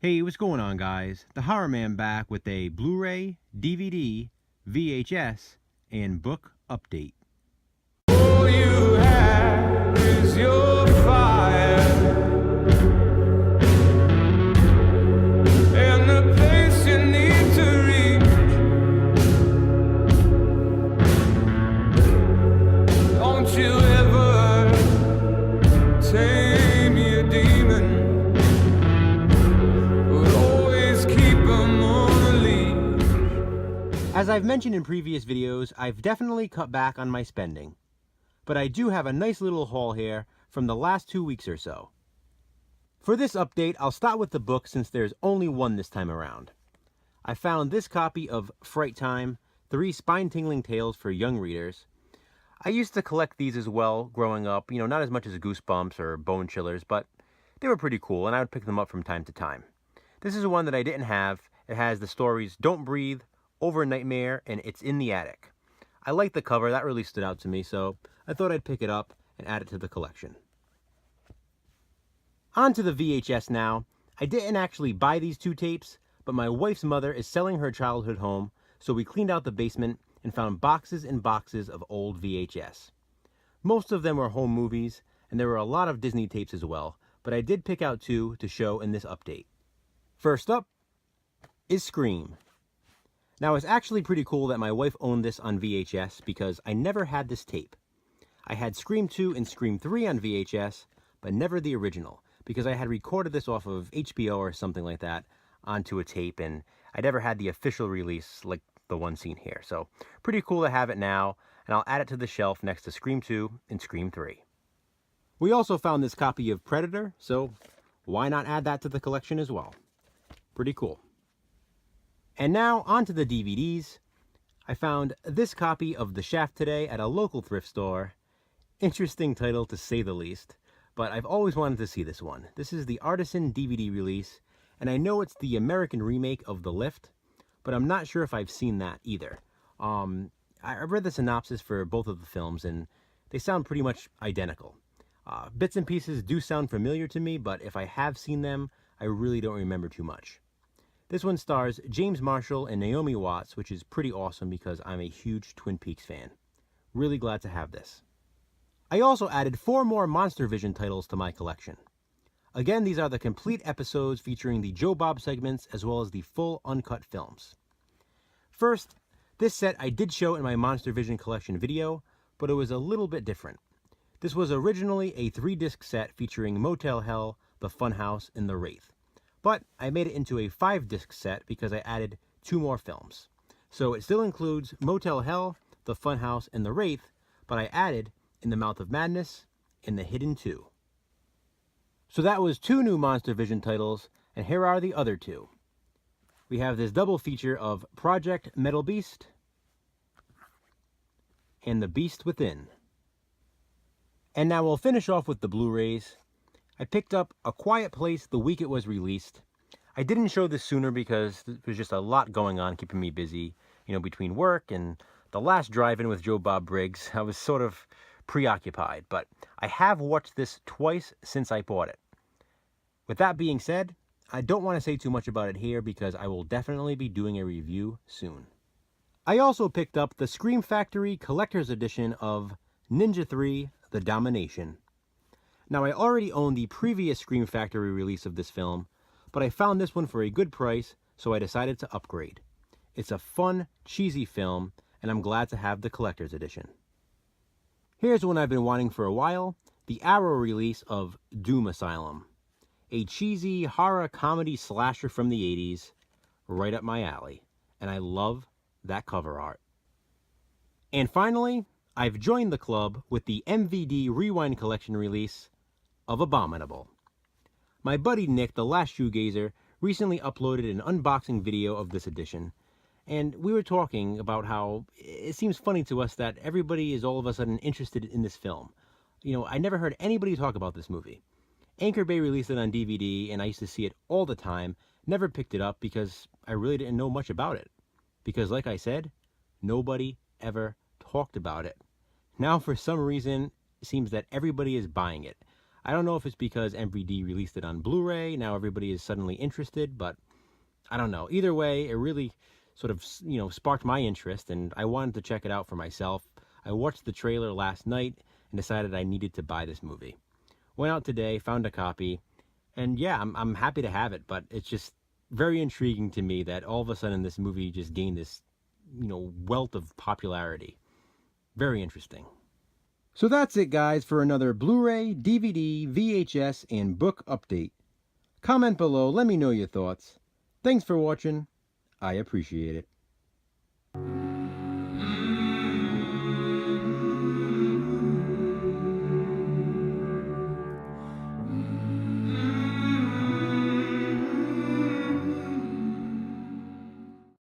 Hey, what's going on, guys? The Horror Man back with a Blu-ray, DVD, VHS, and book update. All you have is your fire, and the place you need to reach. Don't you ever tame your demon. As I've mentioned in previous videos, I've definitely cut back on my spending. But I do have a nice little haul here from the last 2 weeks or so. For this update, I'll start with the book since there's only one this time around. I found this copy of Fright Time, 3 spine-tingling tales for young readers. I used to collect these as well growing up, not as much as Goosebumps or Bone Chillers, but they were pretty cool and I would pick them up from time to time. This is one that I didn't have. It has the stories Don't Breathe, Over Nightmare, and It's in the Attic. I like the cover, that really stood out to me, so I thought I'd pick it up and add it to the collection. On to the VHS now. I didn't actually buy these 2 tapes, but my wife's mother is selling her childhood home, so we cleaned out the basement and found boxes and boxes of old VHS. Most of them were home movies, and there were a lot of Disney tapes as well, but I did pick out 2 to show in this update. First up is Scream. Now, it's actually pretty cool that my wife owned this on VHS because I never had this tape. I had Scream 2 and Scream 3 on VHS, but never the original, because I had recorded this off of HBO or something like that onto a tape, and I never had the official release like the one seen here. So, pretty cool to have it now, and I'll add it to the shelf next to Scream 2 and Scream 3. We also found this copy of Predator, so why not add that to the collection as well? Pretty cool. And now, on to the DVDs. I found this copy of The Shaft today at a local thrift store. Interesting title, to say the least, but I've always wanted to see this one. This is the Artisan DVD release, and I know it's the American remake of The Lift, but I'm not sure if I've seen that either. I read the synopsis for both of the films, and they sound pretty much identical. Bits and pieces do sound familiar to me, but if I have seen them, I really don't remember too much. This one stars James Marshall and Naomi Watts, which is pretty awesome because I'm a huge Twin Peaks fan. Really glad to have this. I also added 4 more MonsterVision titles to my collection. Again, these are the complete episodes featuring the Joe Bob segments as well as the full uncut films. First, this set I did show in my MonsterVision collection video, but it was a little bit different. This was originally a 3-disc set featuring Motel Hell, The Funhouse, and The Wraith. But I made it into a 5-disc set because I added 2 more films. So it still includes Motel Hell, The Funhouse, and The Wraith, but I added In the Mouth of Madness and The Hidden 2. So that was 2 new MonsterVision titles, and here are the other 2. We have this double feature of Project Metal Beast and The Beast Within. And now we'll finish off with the Blu-rays. I picked up A Quiet Place the week it was released. I didn't show this sooner because there was just a lot going on keeping me busy, between work and the last drive-in with Joe Bob Briggs. I was sort of preoccupied, but I have watched this twice since I bought it. With that being said, I don't want to say too much about it here because I will definitely be doing a review soon. I also picked up the Scream Factory Collector's Edition of Ninja 3: The Domination. Now, I already owned the previous Scream Factory release of this film, but I found this one for a good price, so I decided to upgrade. It's a fun, cheesy film, and I'm glad to have the collector's edition. Here's one I've been wanting for a while, the Arrow release of Doom Asylum. A cheesy horror comedy slasher from the 80s, right up my alley, and I love that cover art. And finally, I've joined the club with the MVD Rewind Collection release of Abominable. My buddy Nick, the Last Shoegazer, recently uploaded an unboxing video of this edition, and we were talking about how it seems funny to us that everybody is all of a sudden interested in this film. I never heard anybody talk about this movie. Anchor Bay released it on DVD, and I used to see it all the time, never picked it up because I really didn't know much about it. Because like I said, nobody ever talked about it. Now, for some reason, it seems that everybody is buying it. I don't know if it's because MVD released it on Blu-ray, now everybody is suddenly interested, but I don't know. Either way, it really sort of, sparked my interest, and I wanted to check it out for myself. I watched the trailer last night and decided I needed to buy this movie. Went out today, found a copy, and yeah, I'm happy to have it, but it's just very intriguing to me that all of a sudden this movie just gained this, wealth of popularity. Very interesting. So that's it, guys, for another Blu-ray, DVD, VHS, and book update. Comment below, let me know your thoughts. Thanks for watching. I appreciate it.